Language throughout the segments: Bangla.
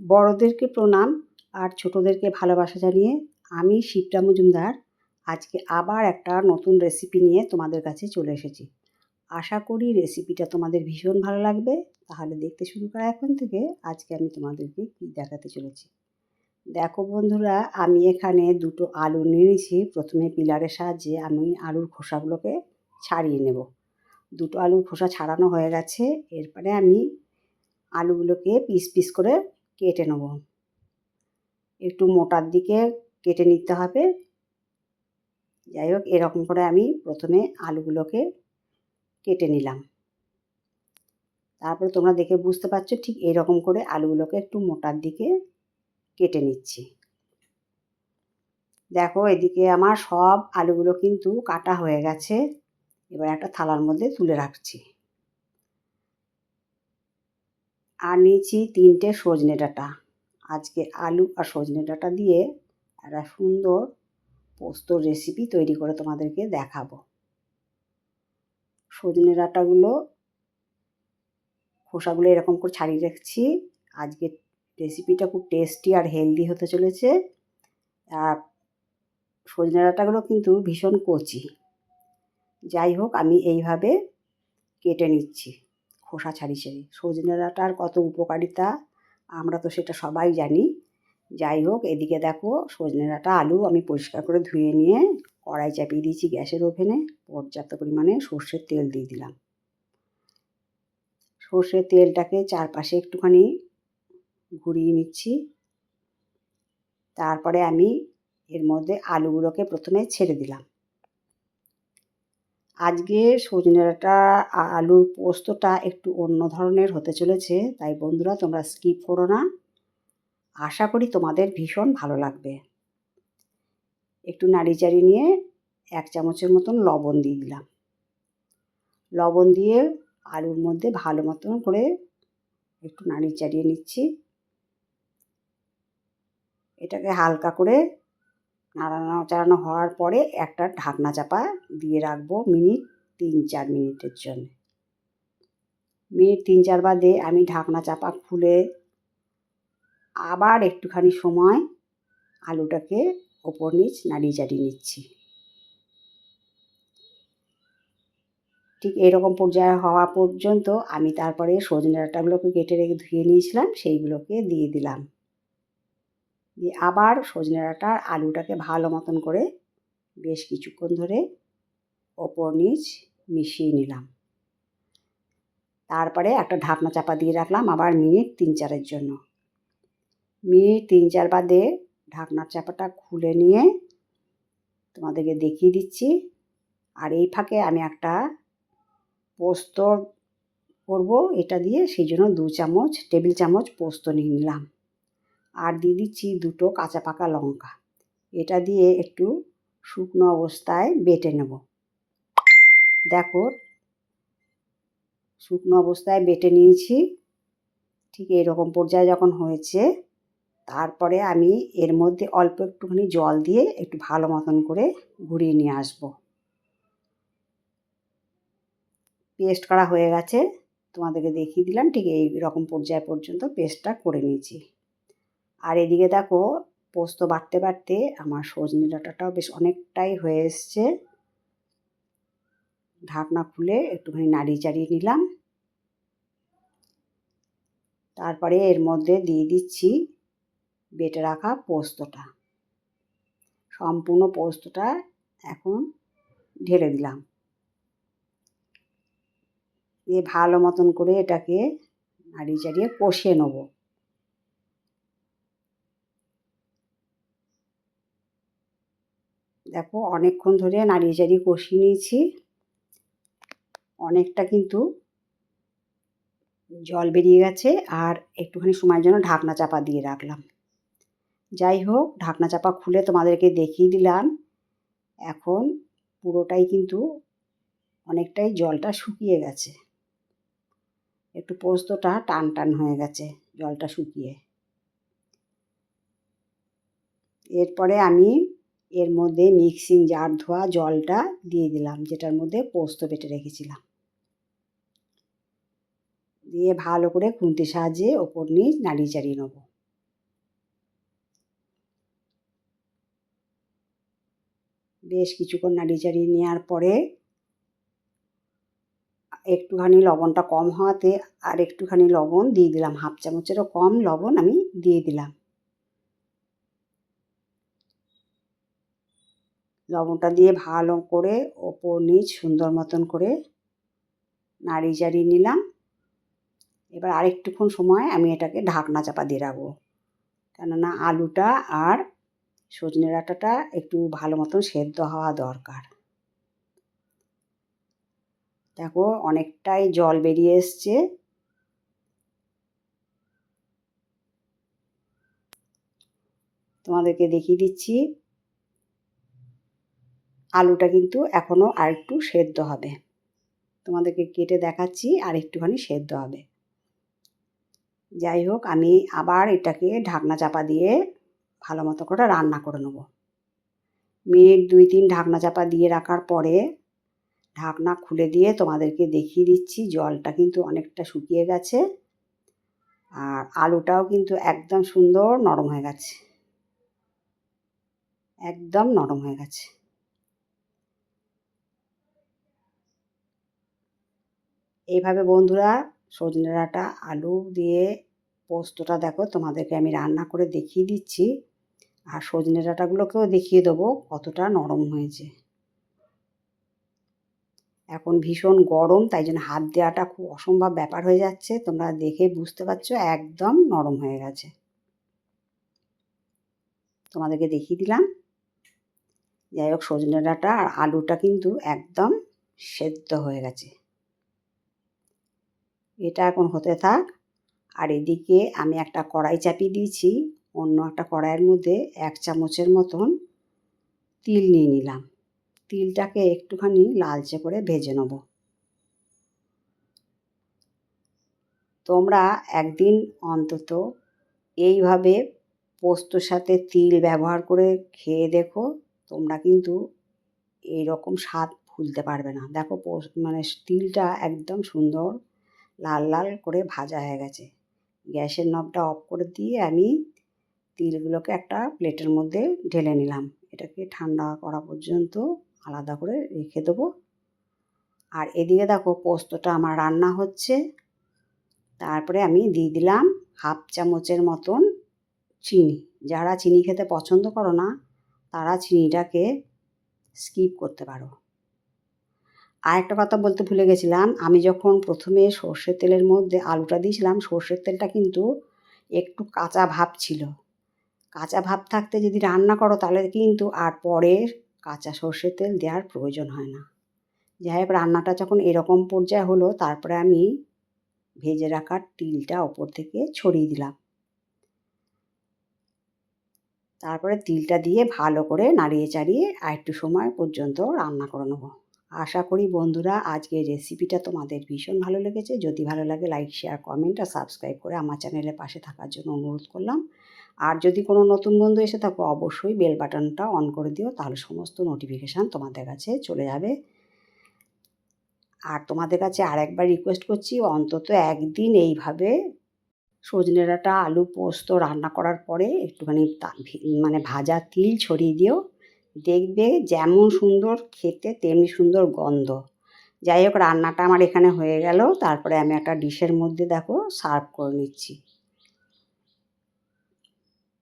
বড়দেরকে প্রণাম আর ছোটদেরকে ভালোবাসা জানিয়ে আমি শিপ্রা মজুমদার আজকে আবার একটা নতুন রেসিপি নিয়ে তোমাদের কাছে চলে এসেছি। আশা করি রেসিপিটা তোমাদের ভীষণ ভালো লাগবে। তাহলে দেখতে শুরু করা এখন থেকে। আজকে আমি তোমাদেরকে কী দেখাতে চলেছি। দেখো বন্ধুরা, আমি এখানে দুটো আলু নিয়ে নিয়েছি। প্রথমে পিলারের সাহায্যে আমি আলুর খোসাগুলোকে ছাড়িয়ে নেব। দুটো আলুর খোসা ছাড়ানো হয়ে গেছে। এরপরে আমি আলুগুলোকে পিস পিস করে কেটে নেব। একটু মোটার দিকে কেটে নিতে হবে। যাই হোক, এরকম করে আমি প্রথমে আলুগুলোকে কেটে নিলাম। তারপরে তোমরা দেখে বুঝতে পারছো, ঠিক এরকম করে আলুগুলোকে একটু মোটার দিকে কেটে নিচ্ছি। দেখো, এদিকে আমার সব আলুগুলো কিন্তু কাটা হয়ে গেছে। এবার একটা থালার মধ্যে তুলে রাখছি। আর নিয়েছি 3টে সজনে ডাঁটা। আজকে আলু আর সজনে ডাঁটা দিয়ে একটা সুন্দর পোস্তর রেসিপি তৈরি করে তোমাদেরকে দেখাবো। সজনে ডাঁটাগুলো খোসাগুলো এরকম করে ছাড়িয়ে রাখছি। আজকে রেসিপিটা খুব টেস্টি আর হেলদি হতে চলেছে। আর সজনে ডাঁটাগুলো কিন্তু ভীষণ কচি। যাই হোক, আমি এইভাবে কেটে নিচ্ছি খোসা ছাড়িয়ে ছাড়িয়ে। সজনে ডাঁটার কত উপকারিতা আমরা তো সেটা সবাই জানি। যাই হোক, এদিকে দেখো সজনে ডাঁটা আলু আমি পরিষ্কার করে ধুয়ে নিয়ে কড়াই চাপিয়ে দিয়েছি গ্যাসের ওভেনে। পর্যাপ্ত পরিমাণে সর্ষের তেল দিয়ে দিলাম। সর্ষের তেলটাকে চারপাশে একটুখানি ঘুরিয়ে নিচ্ছি। তারপরে আমি এর মধ্যে আলুগুলোকে প্রথমে ছেড়ে দিলাম। আজকে সজনে ডাঁটা আলুর পোস্তটা একটু অন্য ধরনের হতে চলেছে, তাই বন্ধুরা তোমরা স্কিপ করো না। আশা করি তোমাদের ভীষণ ভালো লাগবে। একটু নাড়িচাড়ি নিয়ে 1 চামচের মতন লবণ দিয়ে দিলাম। লবণ দিয়ে আলুর মধ্যে ভালো মতন করে একটু নাড়িচাড়িয়ে নিচ্ছি। এটাকে হালকা করে নাড়ানো চাড়ানো হওয়ার পরে একটা ঢাকনা চাপা দিয়ে রাখবো 3-4 মিনিটের জন্য। মিনিট 3-4 বাদে আমি ঢাকনা চাপা খুলে আবার একটুখানি সময় আলুটাকে ওপর নিচ নাড়িয়ে চাড়িয়ে নিচ্ছি। ঠিক এরকম পর্যায়ে হওয়া পর্যন্ত আমি তারপরে সজনে ডাঁটাগুলোকে কেটে রেখে ধুয়ে নিয়েছিলাম, সেইগুলোকে দিয়ে দিলাম। দিয়ে আবার সজনে ডাঁটার আলুটাকে ভালো মতন করে বেশ কিছুক্ষণ ধরে ওপর নিচ মিশিয়ে নিলাম। তারপরে একটা ঢাকনা চাপা দিয়ে রাখলাম আবার মিনিট 3-4-এর জন্য। মিনিট 3-4 বাদে ঢাকনার চাপাটা খুলে নিয়ে তোমাদেরকে দেখিয়ে দিচ্ছি। আর এই ফাঁকে আমি একটা পোস্ত করব এটা দিয়ে, সেই জন্য 2 টেবিল চামচ পোস্ত নিয়ে নিলাম। আর দিয়ে দিচ্ছি 2টো কাঁচা পাকা লঙ্কা। এটা দিয়ে একটু শুকনো অবস্থায় বেটে নেব। দেখো, শুকনো অবস্থায় বেটে নিয়েছি। ঠিক এরকম পর্যায়ে যখন হয়েছে, তারপরে আমি এর মধ্যে অল্প একটুখানি জল দিয়ে একটু ভালো মতন করে ঘুরিয়ে নিয়ে আসব। পেস্ট করা হয়ে গেছে, তোমাদেরকে দেখিয়ে দিলাম। ঠিক এই রকম পর্যায় পর্যন্ত পেস্টটা করে নিয়েছি। আর এদিকে দেখো, পোস্ত বাটতে বাটতে আমার সজনে ডাঁটাটাও বেশ অনেকটাই হয়ে এসছে। ঢাকনা খুলে একটুখানি নাড়িয়ে চাড়িয়ে নিলাম। তারপরে এর মধ্যে দিয়ে দিচ্ছি বেটে রাখা পোস্তটা। সম্পূর্ণ পোস্তটা এখন ঢেলে দিলাম। দিয়ে ভালো মতন করে এটাকে নাড়িয়ে চাড়িয়ে কষিয়ে নেব। দেখো, অনেকক্ষণ ধরে নাড়িয়ে চাড়িয়ে কষিয়ে নিয়েছি। অনেকটা কিন্তু জল বেরিয়ে গেছে। আর একটুখানি সময়ের জন্য ঢাকনা চাপা দিয়ে রাখলাম। যাই হোক, ঢাকনা চাপা খুলে তোমাদেরকে দেখিয়ে দিলাম। এখন পুরোটাই কিন্তু অনেকটাই জলটা শুকিয়ে গেছে। একটু পোস্তটা টান টান হয়ে গেছে জলটা শুকিয়ে। এরপরে আমি এর মধ্যে মিক্সিং জার ধোয়া জলটা দিয়ে দিলাম, যেটার মধ্যে পোস্ত বেটে রেখেছিলাম। দিয়ে ভালো করে খুন্তির সাহায্যে ওপর নিচ নাড়িয়ে চাড়িয়ে নেব। বেশ কিছুক্ষণ নাড়িয়ে চাড়িয়ে নেওয়ার পরে একটুখানি লবণটা কম হওয়াতে আর একটুখানি লবণ দিয়ে দিলাম, 1/2 চামচেরও কম লবণ আমি দিয়ে দিলাম। লবণটা দিয়ে ভালো করে ওপর নিচ সুন্দর মতন করে নাড়িয়ে চাড়িয়ে নিলাম। এবার আরেকটুক্ষণ সময় আমি এটাকে ঢাকনা চাপা দিয়ে রাখবো, কেননা আলুটা আর সজনে ডাঁটাটা একটু ভালো মতন সেদ্ধ হওয়া দরকার। দেখো অনেকটাই জল বেরিয়ে এসছে। তোমাদেরকে দেখিয়ে দিচ্ছি, আলুটা কিন্তু এখনও আরেকটু সেদ্ধ হবে। তোমাদেরকে কেটে দেখাচ্ছি, আর একটুখানি সেদ্ধ হবে। যাই হোক, আমি আবার এটাকে ঢাকনা চাপা দিয়ে ভালো মতো করে রান্না করে নেব। মিনিট 2-3 ঢাকনা চাপা দিয়ে রাখার পরে ঢাকনা খুলে দিয়ে তোমাদেরকে দেখিয়ে দিচ্ছি, জলটা কিন্তু অনেকটা শুকিয়ে গেছে আর আলুটাও কিন্তু একদম সুন্দর নরম হয়ে গেছে, একদম নরম হয়ে গেছে। এইভাবে বন্ধুরা সজনে ডাঁটা আলু দিয়ে পোস্তটা দেখো তোমাদেরকে আমি রান্না করে দেখিয়ে দিচ্ছি, আর সজনে ডাঁটাগুলোকেও দেখিয়ে দেবো কতটা নরম হয়েছে। এখন ভীষণ গরম, তাই জন্য হাত দেওয়াটা খুব অসম্ভব ব্যাপার হয়ে যাচ্ছে। তোমরা দেখে বুঝতে পারছো একদম নরম হয়ে গেছে। তোমাদেরকে দেখিয়ে দিলাম। যাই হোক, সজনে ডাঁটা আর আলুটা কিন্তু একদম সেদ্ধ হয়ে গেছে। এটা এখন হতে থাক। আর এদিকে আমি একটা কড়াই চাপিয়ে দিয়েছি, অন্য একটা কড়াইয়ের মধ্যে 1 চামচের মতন তিল নিয়ে নিলাম। তিলটাকে একটুখানি লালচে করে ভেজে নেব। তোমরা একদিন অন্তত এইভাবে পোস্তর সাথে তিল ব্যবহার করে খেয়ে দেখো, তোমরা কিন্তু এইরকম স্বাদ ভুলতে পারবে না। দেখো মানে তিলটা একদম সুন্দর লাল লাল করে ভাজা হয়ে গেছে। গ্যাসের নবটা অফ করে দিয়ে আমি তিলগুলোকে একটা প্লেটের মধ্যে ঢেলে নিলাম। এটাকে ঠান্ডা করা পর্যন্ত আলাদা করে রেখে দেবো। আর এদিকে দেখো পোস্তটা আমার রান্না হচ্ছে। তারপরে আমি দিয়ে দিলাম 1/2 চামচের মতন চিনি। যারা চিনি খেতে পছন্দ করো না তারা চিনিটাকে স্কিপ করতে পারো। আর একটা কথা বলতে ভুলে গেছিলাম, আমি যখন প্রথমে সর্ষের তেলের মধ্যে আলুটা দিয়েছিলাম, সর্ষের তেলটা কিন্তু একটু কাঁচা ভাব ছিল। কাঁচা ভাব থাকতে যদি রান্না করো তাহলে কিন্তু আর পরে কাঁচা সর্ষের তেল দেওয়ার প্রয়োজন হয় না। যাই হোক, রান্নাটা যখন এরকম পর্যায়ে হলো, তারপরে আমি ভেজে রাখার তিলটা ওপর থেকে ছড়িয়ে দিলাম। তারপরে তিলটা দিয়ে ভালো করে নাড়িয়ে চাড়িয়ে আর একটু সময় পর্যন্ত রান্না করে নেবো। আশা করি বন্ধুরা আজকের রেসিপিটা তোমাদের ভীষণ ভালো লেগেছে। যদি ভালো লাগে লাইক, শেয়ার, কমেন্ট আর সাবস্ক্রাইব করে আমার চ্যানেলের পাশে থাকার জন্য অনুরোধ করলাম। আর যদি কোনো নতুন বন্ধু এসে থাকো অবশ্যই বেল বাটনটা অন করে দিও, তাহলে সমস্ত নোটিফিকেশান তোমাদের কাছে চলে যাবে। আর তোমাদের কাছে আরেকবার রিকোয়েস্ট করছি, অন্তত একদিন এইভাবে সজনে ডাঁটা আলু পোস্ত রান্না করার পরে একটুখানি মানে ভাজা তিল ছড়িয়ে দিও। দেখবে যেমন সুন্দর খেতে তেমনি সুন্দর গন্ধ। যাই হোক, রান্নাটা আমার এখানে হয়ে গেল। তারপরে আমি একটা ডিশের মধ্যে দেখো সার্ভ করে নিচ্ছি।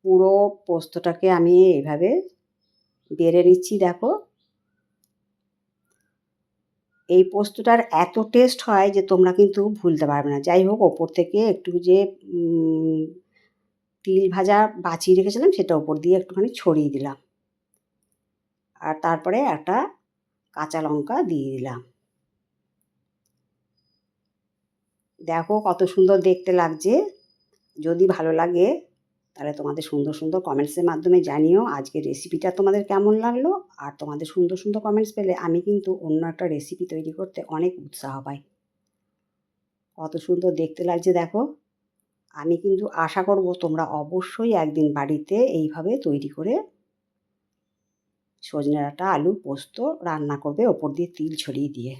পুরো পোস্তটাকে আমি এইভাবে বেড়ে নিচ্ছি। দেখো এই পোস্তটার এত টেস্ট হয় যে তোমরা কিন্তু ভুলতে পারবে না। যাই হোক, ওপর থেকে একটু যে তিল ভাজা বাঁচিয়ে রেখেছিলাম সেটা ওপর দিয়ে একটুখানি ছড়িয়ে দিলাম। আর তারপরে একটা কাঁচা লঙ্কা দিয়ে দিলাম। দেখো কত সুন্দর দেখতে লাগছে। যদি ভালো লাগে তাহলে তোমাদের সুন্দর সুন্দর কমেন্টসের মাধ্যমে জানিও আজকের রেসিপিটা তোমাদের কেমন লাগলো। আর তোমাদের সুন্দর সুন্দর কমেন্টস পেলে আমি কিন্তু অন্য একটা রেসিপি তৈরি করতে অনেক উৎসাহ পাই। কত সুন্দর দেখতে লাগছে দেখো। আমি কিন্তু আশা করব তোমরা অবশ্যই একদিন বাড়িতে এইভাবে তৈরি করে সজনে ডাঁটা আলু পোস্ত রান্না করবে ওপর দিয়ে তিল ছড়িয়ে দিয়ে।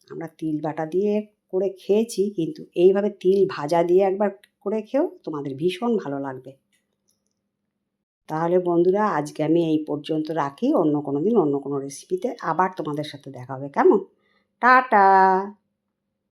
আমরা তিল বাটা দিয়ে করে খেয়েছি, কিন্তু এইভাবে তিল ভাজা দিয়ে একবার করে খেও, তোমাদের ভীষণ ভালো লাগবে। তাহলে বন্ধুরা আজকে আমি এই পর্যন্ত রাখি। অন্য কোনো দিন অন্য কোনো রেসিপিতে আবার তোমাদের সাথে দেখা হবে, কেমন? টাটা।